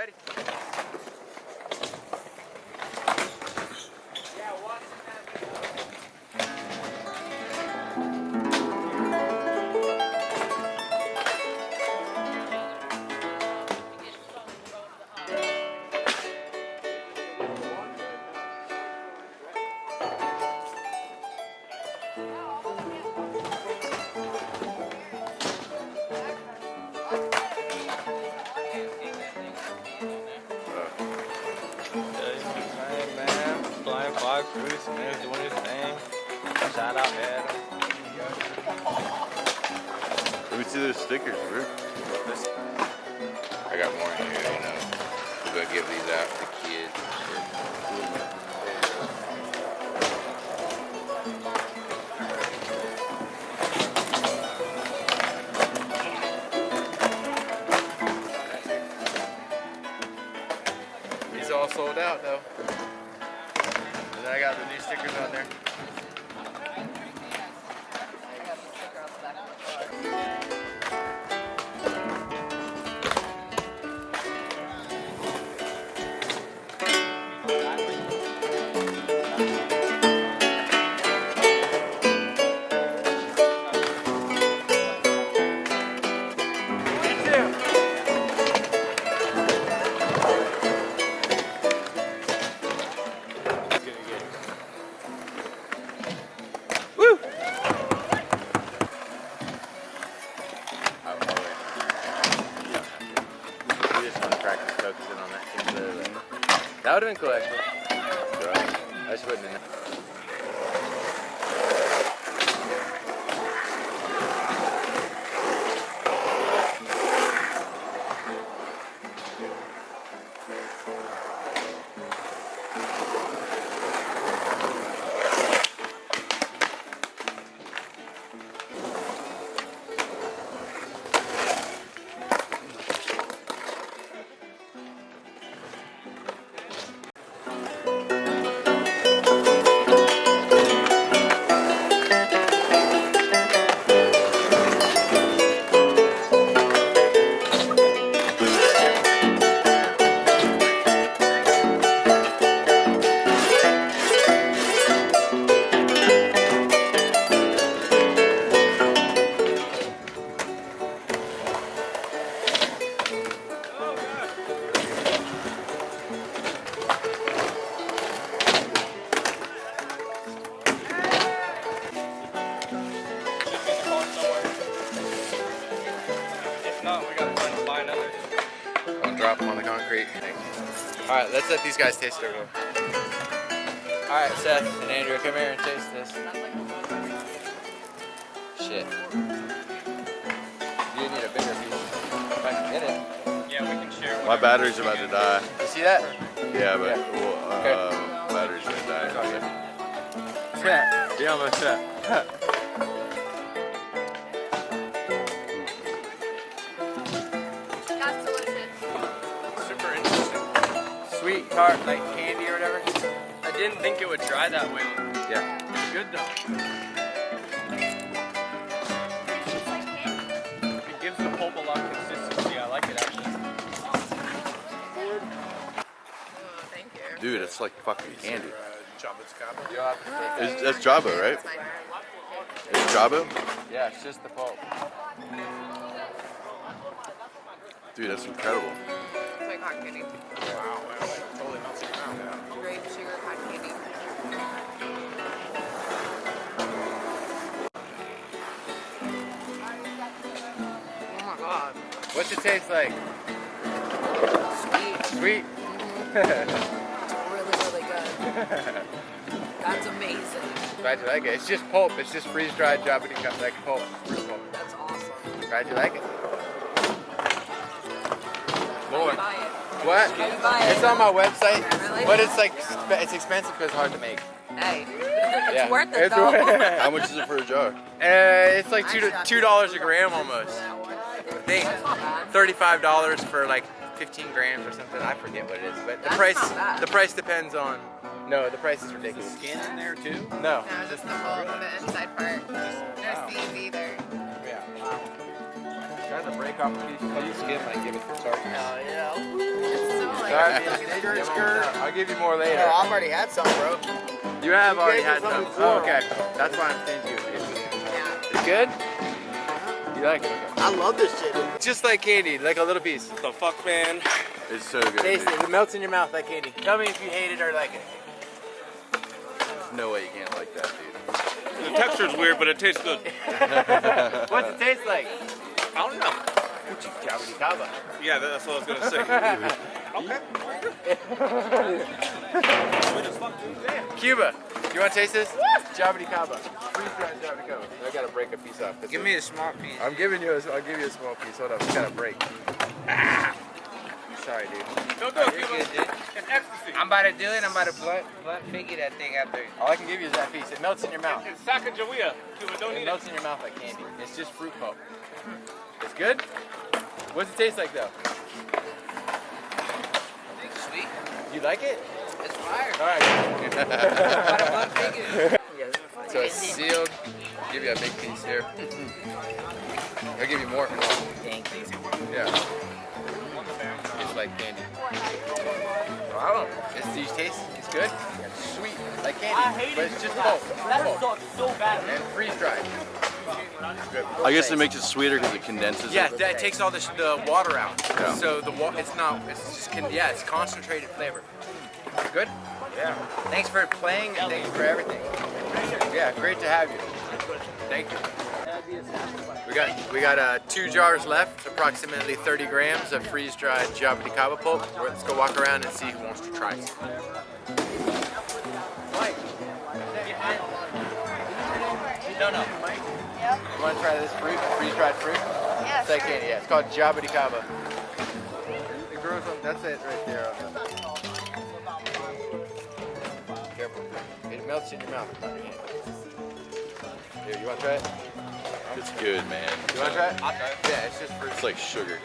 ready? Bruce, man, doing his thing. Shout out Adam. Let me see those stickers, bro. I got more in here, you know. I'm gonna give these out to kids and shit. These all sold out though. And I got the new stickers on there. That would have been cool, actually. I just wouldn't have. Drop them on the concrete. Alright, let's let these guys taste it. Alright, Seth and Andrew, come here and taste this. Shit. You need a bigger piece. If I can get it. Yeah, we can share. My battery's about to die. You see that? Yeah, but Okay. battery's gonna die. Yeah, almost that. Sweet tart, like candy or whatever. I didn't think it would dry that way. Yeah. It's good though. It gives the pulp a lot of consistency. I like it actually. Oh, thank you. Dude, it's like fucking candy. Jaboticaba. That's Jabo, right? It's Jabo? Yeah, it's just the pulp. Dude, that's incredible. It's like cotton candy. Wow, totally melts in your mouth. Grape sugar cotton candy. Oh my god. What's it taste like? Sweet. Sweet? It's really, really good. That's amazing. Glad you like it. It's just pulp. It's just freeze-dried Jaboticaba, like pulp. Fruit pulp. That's awesome. Glad you like it. How More. do you buy it? What? How do you buy it? It's on my website, Really? but it's like it's expensive because it's hard to make. Hey, Yeah. it's worth it It's though. How much is it for a jar? It's like Actually, I $2 a gram almost. I think That's not bad. $35 for like 15 grams or something. I forget what it is, but the That's price not bad. the price depends on. No, the price is ridiculous. Skin in there too? No. No, just the pulp, the inside part. No seeds either. Yeah. Wow. Trying to break off a piece. Skin might give it the tart. Hell yeah. It's so I'll give you more later. No, I've already had some, bro. You have already gave me had some some. before. Oh, okay. That's why I'm stingy with you. It's good? You like it? Okay. I love this shit. Just like candy, like a little piece. What the fuck, man? It's so good. Taste it. It melts in your mouth like candy. Tell me if you hate it or like it. No way you can't like that, dude. The texture's weird, but it tastes good. What's it taste like? I don't know. Jaboticaba. Yeah, that's what I was gonna say. Okay. Cuba, you want to taste this? Jaboticaba. Freeze-dried Jaboticaba. I gotta break a piece off. Give me a small piece. I'll give you a small piece. Hold up, we gotta break. Ah! Sorry, dude. Don't do it, Cuba. Good, dude. It's ecstasy. I'm about to do it. I'm about to blunt figure that thing out there. All I can give you is that piece. It melts in your mouth. It's Sacagawea. Cuba, don't It eat melts it. in your mouth like candy. It's just fruit pulp. It's good? What's it taste like though? It's sweet. You like it? It's fire. Alright. I'm about to blunt figure. So it's sealed. I'll give you a big piece here. I'll give you more. Thank you. Yeah. It's like candy. Wow. Do you taste? It's good? Sweet. Like candy. But it's just pulp. so bad. And freeze dried. I guess it makes it sweeter because it condenses Yeah, it. that takes all the water out. Yeah. So it's just it's concentrated flavor. Good? Yeah. Thanks for playing and thanks for everything. Yeah, great to have you. Thank you. We got 2 jars left, approximately 30 grams of freeze-dried Jaboticaba pulp. Let's go walk around and see who wants to try some. Mike. No. Yep. You want to try this fruit, freeze-dried fruit? Yeah, It's like sure. candy, yeah. It's called Jaboticaba. It grows on, that's it right there. Careful. It melts in your mouth. Not your hand. Here, you want to try it? It's good, man. You want to try it? I'll try it. Yeah, it's just fruit. It's like sugar.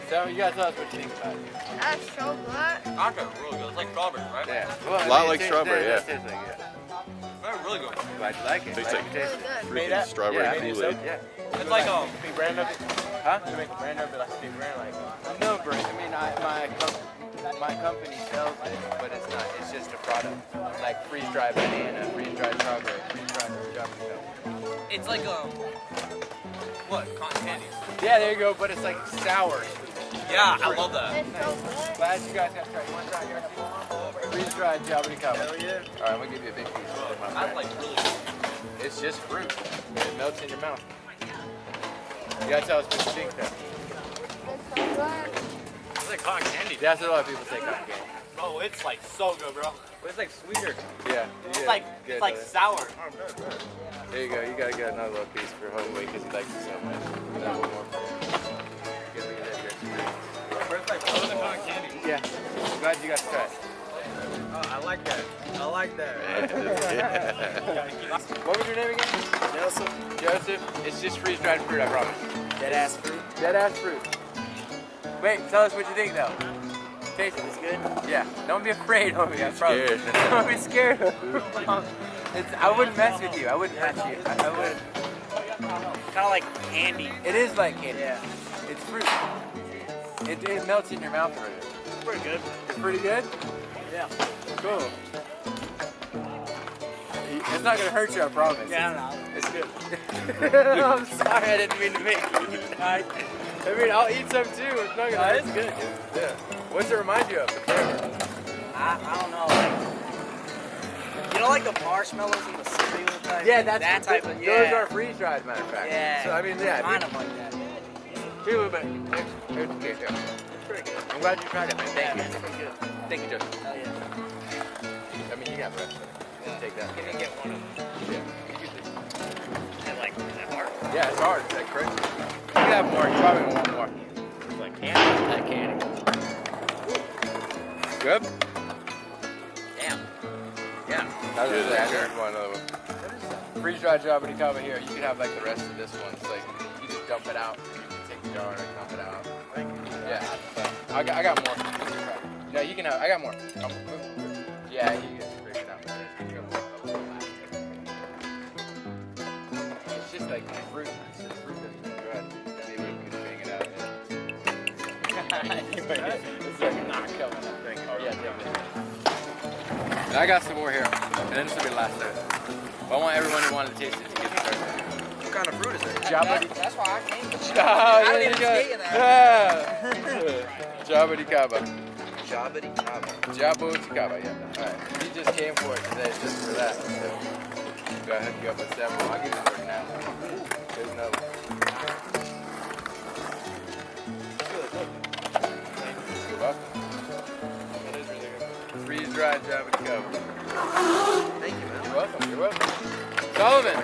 So you gotta tell us what you think about it. That's so good. Vodka, really good. It's like strawberry, right? Yeah. Well, A lot like strawberry, yeah. It tastes like it. Really good. Glad you like it. Tastes Glad like- you taste Really it. good. Made Freaking that? strawberry Yeah, Kool-Aid. Yeah. It's like Big brand of it? Huh? You make a brand of it like a big brand like no brand. I mean my company sells it, but it's not, it's just a product. Like freeze-dried banana, freeze-dried strawberry, freeze-dried Jaboticaba. It's like what? Cotton candy. Yeah, there you go, but it's like sour. Yeah, I love that. It's so good. Glad you guys got to try. You want to try yours? Freeze-dried Jaboticaba. Hell yeah. All right, I'm gonna give you a big piece. Of my That's friend. like really good. It's just fruit. It melts in your mouth. You gotta tell us what you think though. It's so good. It's like cotton candy. That's what a lot of people say cotton candy. Bro, it's like so good, bro. But it's like sweeter. Yeah. It's like sour. There you go. You gotta get another little piece for homemade because he likes it so much. Another one more. Get rid of that here. But it's like frozen cotton candy. Yeah. Glad you got to try it. Oh, I like that. I like that. What was your name again? Joseph. Joseph. It's just freeze-dried fruit, I promise. Dead ass fruit. Dead ass fruit. Wait, tell us what you think though. Taste it. It's good. Yeah. Don't be afraid, homie. I promise. Scared. Don't be scared. I wouldn't mess with you. I wouldn't hurt you. I would. Kind of like candy. It is like candy. Yeah. It's fruit. It melts in your mouth already. It's pretty good. It's pretty good? Yeah. Cool. It's not gonna hurt you, I promise. Yeah, no. It's good. I'm sorry, I didn't mean to make you. I mean, I'll eat some too. It's not gonna hurt. It's good. Yeah. What's it remind you of? The flavor? I don't know. Like, you know, like the marshmallows and the cereal type. Yeah, that's that type of. Those Yeah. are freeze-dried, matter of fact. Yeah. So I mean, yeah. Kind of like that. Here a little bit. Here's the case here. Pretty good. I'm glad you tried it, man. Thank you. It's pretty good. Thank you, Joseph. Oh, yeah. I mean, you got breath. Take that. Can you get one of them? Yeah. And like, is it hard? Yeah, it's hard. It's like crazy. You can have more. You probably want more. It's like candy. Like candy. Good? Damn. Yeah. That's Good, good. that's There's one other one. Freeze-dried Jaboticaba here. You can have like the rest of this one. It's like you just dump it out. You can take the jar and dump it out. Yeah. But I got more. No, you can have. I got more. Yeah, you can break it out. It's just like fruit. It's just fruit that's been good. Maybe we can bang it out. It's like not coming out. And I got some more here, and then this will be the last time. But I want everyone who wanted to taste it to get started. What kind of fruit is it? That's why I came. Oh, don't there even you go. skate in that. Yeah. Jaboticaba. Jaboticaba. Jaboticaba, yeah. Alright. He just came for it today, just for that. So, go hook you up with several. I'll give you one now. There's another one. You're welcome. That is really good. Freeze-dried Jaboticaba. Thank you, man. You're welcome. You're welcome. Sullivan,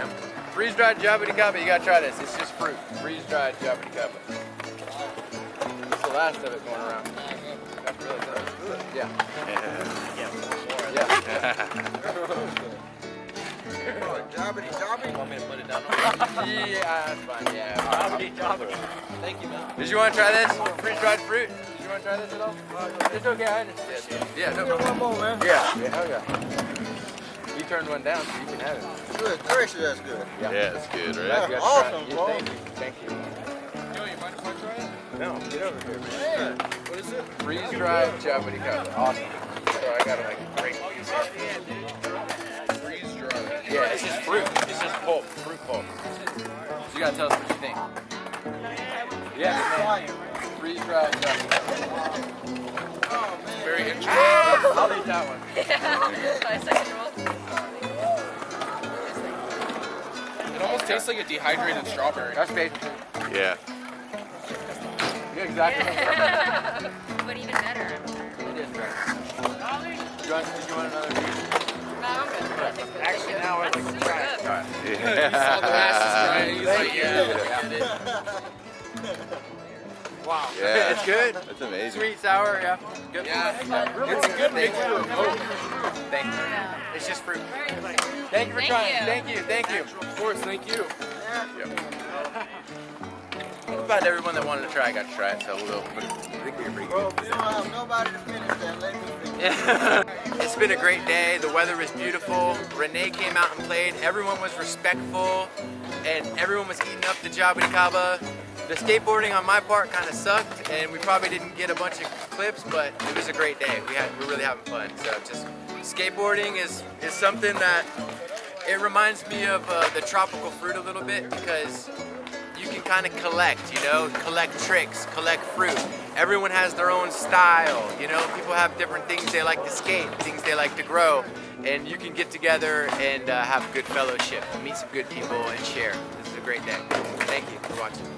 freeze-dried Jaboticaba. You gotta try this. It's just fruit. Freeze-dried Jaboticaba. It's the last of it going around. That's really good. Yeah. Want me to put it down? Yeah, that's fine. Yeah. Thank you, man. Did you want to try this? Freeze-dried fruit? Did you want to try this at all? It's okay. I understand. Yeah. No problem. One more, man. Yeah. Hell yeah. You turned one down, so you can have it. Good. Actually, that's good. Yeah, it's good, You right? gotta Awesome, try it. bro. Thank you. Yo, you mind if I try it? No, get over here. Yeah. What is it? Freeze-dried Jaboticaba. Awesome. So I got like a great piece of Freeze-dried. Yeah, it's just fruit. It's just pulp. Fruit pulp. So you gotta tell us what you think. Yeah, man. Freeze-dried Jaboticaba. Very interesting. I'll eat that one. It almost tastes like a dehydrated strawberry. That's basic. Yeah. You're exactly right. But even better. It is right. You want another piece? No, I'm good. Actually, now I can try it. All right. He saw the masses crying. He's like, yeah. Wow. Yeah. It's good. That's amazing. Sweet, sour, yeah. Good. Yeah. It's a good mixture of both. Thank you. It's just fruit. Very Thank you for Thank trying. you. Thank you. Thank you. Of course, thank you. About everyone that wanted to try got to try it, so we'll. I think we're pretty Well, good. you don't have nobody to finish that. Let me finish. It's been a great day. The weather was beautiful. Renee came out and played. Everyone was respectful, and everyone was eating up the Jaboticaba. The skateboarding on my part kind of sucked, and we probably didn't get a bunch of clips, but it was a great day. We're really having fun. So just skateboarding is something that it reminds me of the tropical fruit a little bit, because you can kind of collect tricks, collect fruit. Everyone has their own style, people have different things they like to skate, things they like to grow, and you can get together and have good fellowship, meet some good people and share. This is a great day. Thank you for watching.